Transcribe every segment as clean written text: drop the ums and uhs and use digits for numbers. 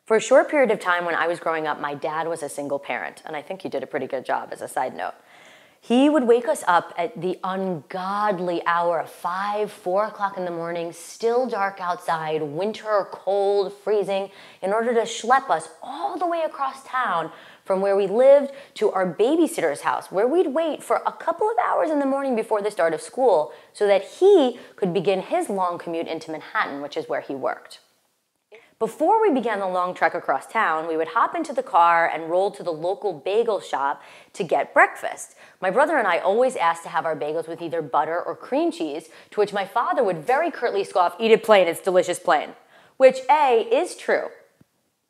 For a short period of time when I was growing up, my dad was a single parent, and I think he did a pretty good job as a side note. He would wake us up at the ungodly hour of 5, 4 o'clock in the morning, still dark outside, winter, cold, freezing, in order to schlep us all the way across town from where we lived to our babysitter's house, where we'd wait for a couple of hours in the morning before the start of school so that he could begin his long commute into Manhattan, which is where he worked. Before we began the long trek across town, we would hop into the car and roll to the local bagel shop to get breakfast. My brother and I always asked to have our bagels with either butter or cream cheese, to which my father would very curtly scoff, "Eat it plain, it's delicious plain," which A, is true.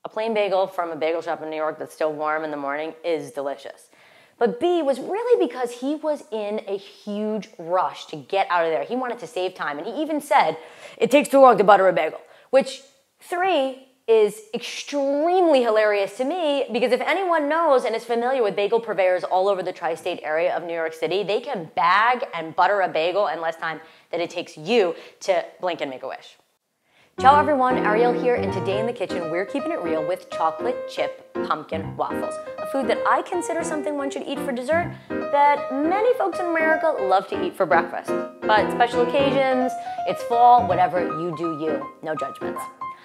A plain bagel from a bagel shop in New York that's still warm in the morning is delicious. But B was really because he was in a huge rush to get out of there. He wanted to save time, and he even said, "It takes too long to butter a bagel," which 3 is extremely hilarious to me because if anyone knows and is familiar with bagel purveyors all over the tri-state area of New York City, they can bag and butter a bagel in less time than it takes you to blink and make a wish. Ciao everyone, Ariyele here, and today in the kitchen we're keeping it real with chocolate chip pumpkin waffles, a food that I consider something one should eat for dessert that many folks in America love to eat for breakfast. But special occasions, it's fall, whatever, you do you, no judgments.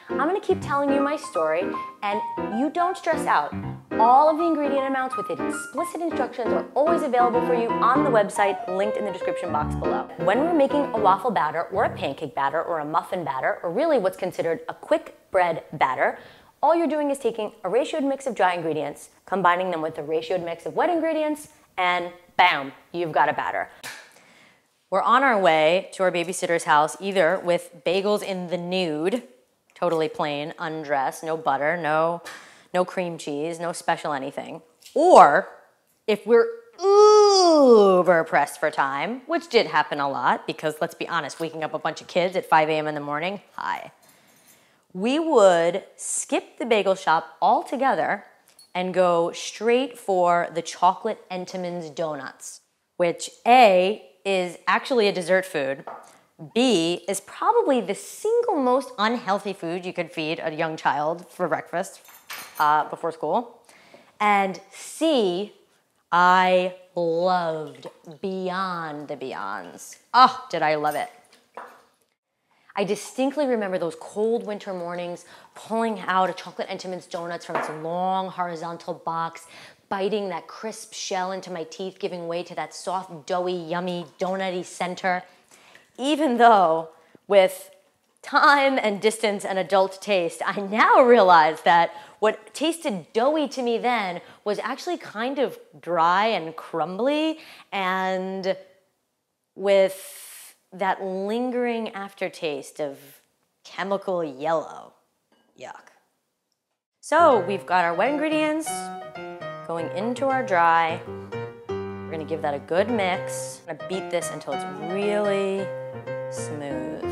I'm gonna keep telling you my story, and you don't stress out. All of the ingredient amounts with explicit instructions are always available for you on the website, linked in the description box below. When we're making a waffle batter, or a pancake batter, or a muffin batter, or really what's considered a quick bread batter, all you're doing is taking a ratioed mix of dry ingredients, combining them with a ratioed mix of wet ingredients, and bam, you've got a batter. We're on our way to our babysitter's house, either with bagels in the nude, totally plain, undressed, no butter, no cream cheese, no special anything. Or if we're uber pressed for time, which did happen a lot because let's be honest, waking up a bunch of kids at 5 a.m. in the morning, hi. We would skip the bagel shop altogether and go straight for the chocolate Entenmann's donuts, which A, is actually a dessert food, B, is probably the single most unhealthy food you could feed a young child for breakfast before school. And C, I loved beyond the beyonds. Oh, did I love it. I distinctly remember those cold winter mornings, pulling out a chocolate Entenmann's donuts from its long horizontal box, biting that crisp shell into my teeth, giving way to that soft, doughy, yummy, donutty center. Even though with time and distance and adult taste, I now realize that what tasted doughy to me then was actually kind of dry and crumbly and with that lingering aftertaste of chemical yellow. Yuck. So we've got our wet ingredients going into our dry. We're gonna give that a good mix. I'm gonna beat this until it's really smooth.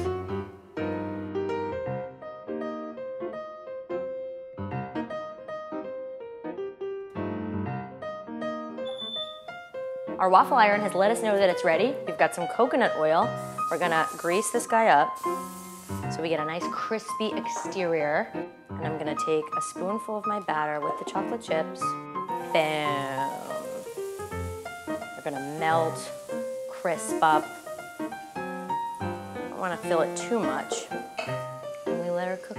Our waffle iron has let us know that it's ready. We've got some coconut oil. We're gonna grease this guy up so we get a nice crispy exterior. And I'm gonna take a spoonful of my batter with the chocolate chips. Bam. We're gonna melt, crisp up. Don't wanna fill it too much. And we let her cook.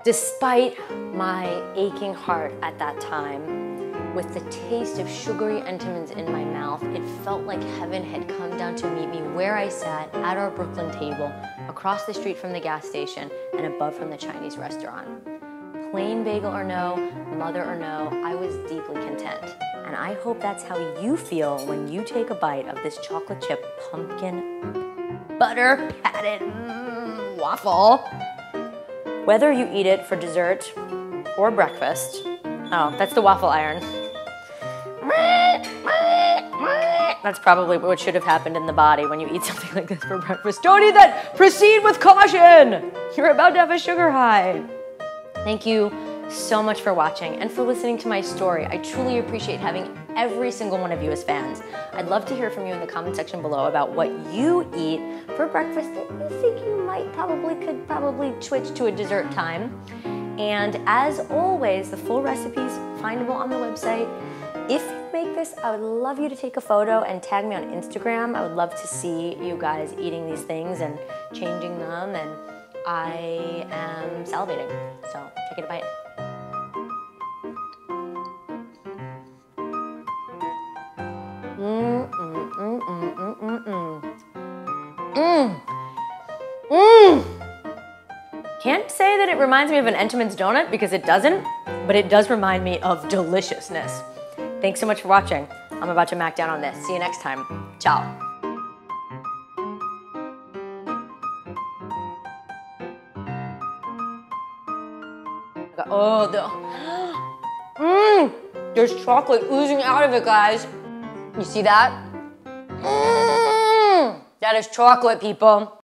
Despite my aching heart at that time, with the taste of sugary Entenmann's in my mouth, it felt like heaven had come down to meet me where I sat at our Brooklyn table, across the street from the gas station and above from the Chinese restaurant. Plain bagel or no, mother or no, I was deeply content. And I hope that's how you feel when you take a bite of this chocolate chip pumpkin butter patted waffle. Whether you eat it for dessert or breakfast, oh, that's the waffle iron. That's probably what should have happened in the body when you eat something like this for breakfast. Don't eat that! Proceed with caution! You're about to have a sugar high. Thank you so much for watching and for listening to my story. I truly appreciate having every single one of you as fans. I'd love to hear from you in the comment section below about what you eat for breakfast that you think you could probably switch to a dessert time. And as always, the full recipes findable on the website. If you make this, I would love you to take a photo and tag me on Instagram. I would love to see you guys eating these things and changing them, and I am salivating, so take it a bite. Can't say that it reminds me of an Entenmann's donut because it doesn't, but it does remind me of deliciousness. Thanks so much for watching. I'm about to mac down on this. See you next time. Ciao. Oh, there's chocolate oozing out of it, guys. You see that? That is chocolate, people.